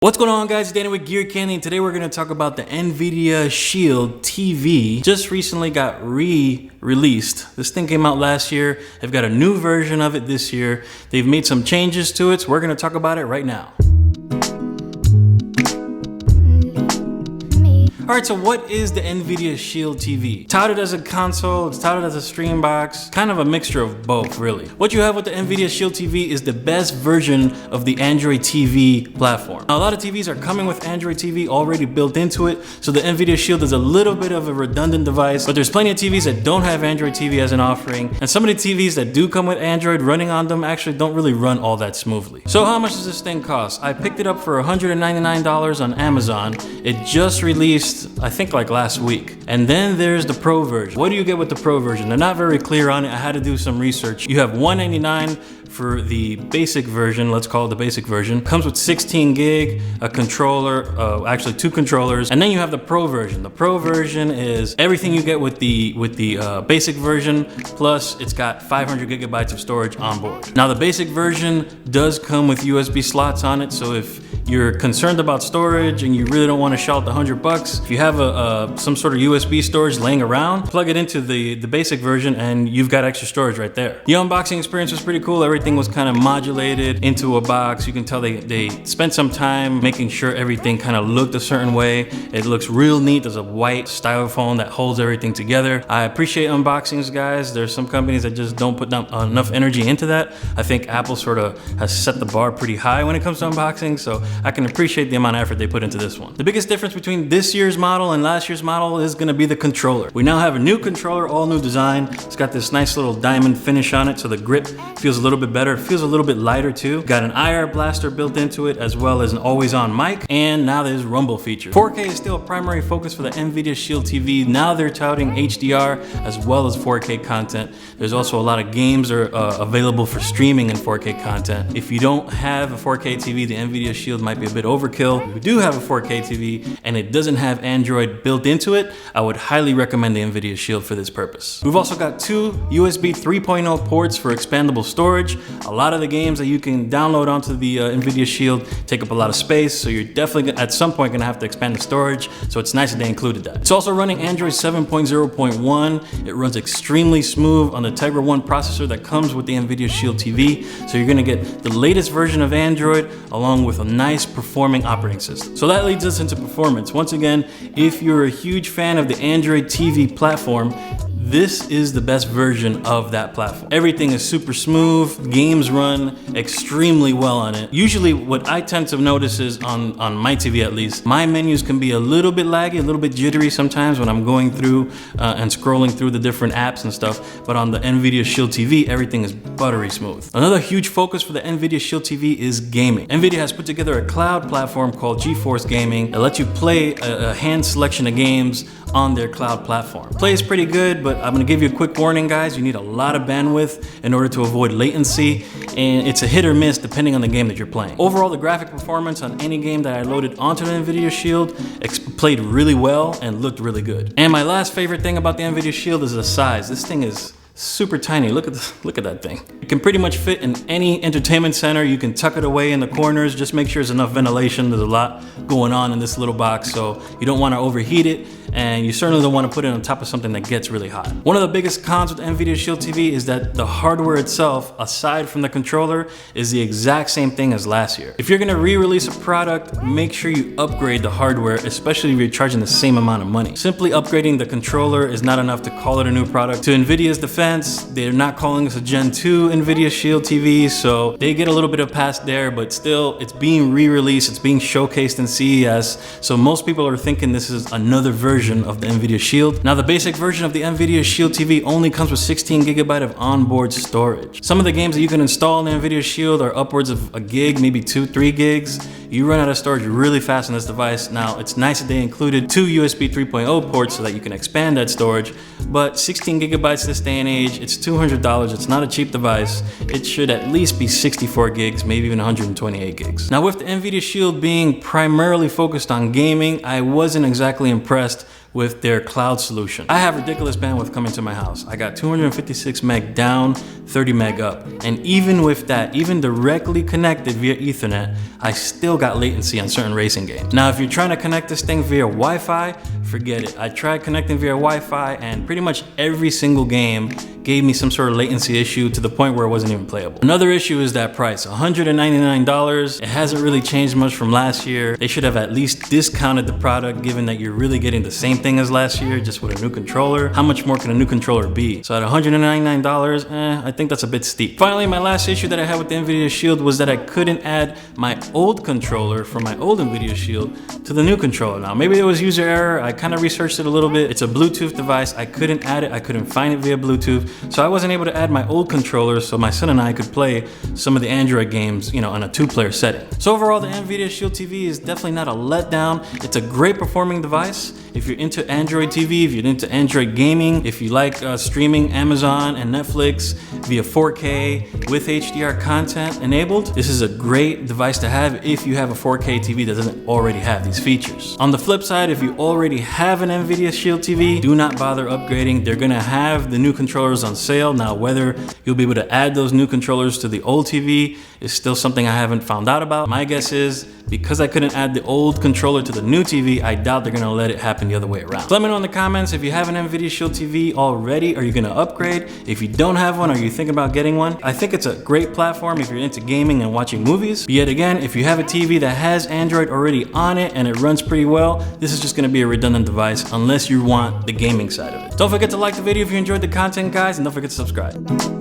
What's going on, guys? It's Danny with Gear Candy, and today we're going to talk about the Nvidia Shield TV. Just recently got re-released. This thing came out last year. They've got a new version of it this year. They've made some changes to it, so we're going to talk about it right now. Alright, so what is the Nvidia Shield TV? Touted as a console, it's touted as a stream box, kind of a mixture of both, really. What you have with the Nvidia Shield TV is the best version of the Android TV platform. Now, a lot of TVs are coming with Android TV already built into it, so the Nvidia Shield is a little bit of a redundant device, but there's plenty of TVs that don't have Android TV as an offering, and some of the TVs that do come with Android running on them actually don't really run all that smoothly. So how much does this thing cost? I picked it up for $199 on Amazon. It just released, I think, like last week. And then there's the Pro version. What do you get with the Pro version? They're not very clear on it. I had to do some research. You have $199 for the basic version, let's call it the basic version. Comes with 16 gig, a controller, actually 2 controllers, and then you have the Pro version. The Pro version is everything you get with the basic version, plus it's got 500 gigabytes of storage on board. Now, the basic version does come with USB slots on it, so if you're concerned about storage and you really don't want to shell out the $100, if you have some sort of USB storage laying around, plug it into the basic version and you've got extra storage right there. The unboxing experience was pretty cool. Everything was kind of modulated into a box. You can tell they spent some time making sure everything kind of looked a certain way. It looks real neat. There's a white styrofoam that holds everything together. I appreciate unboxings, guys. There's some companies that just don't put enough energy into that. I think Apple sort of has set the bar pretty high when it comes to unboxing, so I can appreciate the amount of effort they put into this one. The biggest difference between this year's model and last year's model is gonna be the controller. We now have a new controller, all new design. It's got this nice little diamond finish on it, so the grip feels a little bit better. It feels a little bit lighter too. Got an IR blaster built into it, as well as an always-on mic, and now there's rumble feature. 4K is still a primary focus for the Nvidia Shield TV. Now they're touting HDR as well as 4K content. There's also a lot of games are available for streaming in 4K content. If you don't have a 4K TV, the Nvidia Shield might be a bit overkill. If you do have a 4K TV and it doesn't have Android built into it, I would highly recommend the Nvidia Shield for this purpose. We've also got 2 USB 3.0 ports for expandable storage. A lot of the games that you can download onto the Nvidia Shield take up a lot of space, so you're definitely at some point gonna have to expand the storage, so it's nice that they included that. It's also running Android 7.0.1. It runs extremely smooth on the Tegra 1 processor that comes with the Nvidia Shield TV, so you're gonna get the latest version of Android along with a nice performing operating system. So that leads us into performance. Once again, if you're a huge fan of the Android TV platform, this is the best version of that platform. Everything is super smooth. Games run extremely well on it. Usually what I tend to notice is on my TV at least, my menus can be a little bit laggy, a little bit jittery sometimes when I'm going through and scrolling through the different apps and stuff. But on the Nvidia Shield TV, everything is buttery smooth. Another huge focus for the Nvidia Shield TV is gaming. Nvidia has put together a cloud platform called GeForce Gaming that lets you play a hand selection of games on their cloud platform. Play is pretty good, but I'm gonna give you a quick warning, guys. You need a lot of bandwidth in order to avoid latency, and it's a hit or miss depending on the game that you're playing. Overall, the graphic performance on any game that I loaded onto the Nvidia Shield played really well and looked really good. And my last favorite thing about the Nvidia Shield is the size. This thing is super tiny. Look at that thing. It can pretty much fit in any entertainment center. You can tuck it away in the corners. Just make sure there's enough ventilation. There's a lot going on in this little box, so you don't want to overheat it, and you certainly don't want to put it on top of something that gets really hot. One of the biggest cons with Nvidia Shield TV is that the hardware itself, aside from the controller, is the exact same thing as last year. If you're gonna re-release a product, make sure you upgrade the hardware, especially if you're charging the same amount of money. Simply upgrading the controller is not enough to call it a new product. To Nvidia's defense, they're not calling this a Gen 2 Nvidia Shield TV, so they get a little bit of pass there, but still, it's being re-released, it's being showcased in CES, so most people are thinking this is another version of the Nvidia Shield. Now, the basic version of the Nvidia Shield TV only comes with 16 gigabyte of onboard storage. Some of the games that you can install in the Nvidia Shield are upwards of a gig, maybe 2-3 gigs. You run out of storage really fast on this device. Now, it's nice that they included 2 USB 3.0 ports so that you can expand that storage, but 16 gigabytes this day and age, it's $200. It's not a cheap device. It should at least be 64 gigs, maybe even 128 gigs. Now, with the Nvidia Shield being primarily focused on gaming, I wasn't exactly impressed with their cloud solution. I have ridiculous bandwidth coming to my house. I got 256 meg down, 30 meg up. And even with that, even directly connected via Ethernet, I still got latency on certain racing games. Now, if you're trying to connect this thing via Wi-Fi, forget it. I tried connecting via Wi-Fi and pretty much every single game gave me some sort of latency issue to the point where it wasn't even playable. Another issue is that price, $199. It hasn't really changed much from last year. They should have at least discounted the product given that you're really getting the same thing as last year, just with a new controller. How much more can a new controller be? So at $199, I think that's a bit steep. Finally, my last issue that I had with the Nvidia Shield was that I couldn't add my old controller from my old Nvidia Shield to the new controller. Now, maybe there was user error. I kind of researched it a little bit. It's a Bluetooth device. I couldn't add it. I couldn't find it via Bluetooth. So I wasn't able to add my old controller so my son and I could play some of the Android games, you know, on a 2-player setting. So overall, the Nvidia Shield TV is definitely not a letdown. It's a great performing device. If you're into Android TV, if you're into Android gaming, if you like streaming Amazon and Netflix via 4K with HDR content enabled, this is a great device to have if you have a 4K TV that doesn't already have these features. On the flip side, if you already have an Nvidia Shield TV, do not bother upgrading. They're gonna have the new controllers on sale. Now, whether you'll be able to add those new controllers to the old TV is still something I haven't found out about. My guess is because I couldn't add the old controller to the new TV, I doubt they're gonna let it happen the other way around. So let me know in the comments if you have an Nvidia Shield TV already. Are you gonna upgrade? If you don't have one, are you thinking about getting one? I think it's a great platform if you're into gaming and watching movies. But yet again, if you have a TV that has Android already on it and it runs pretty well, this is just gonna be a redundant device unless you want the gaming side of it. Don't forget to like the video if you enjoyed the content, guys, and don't forget to subscribe.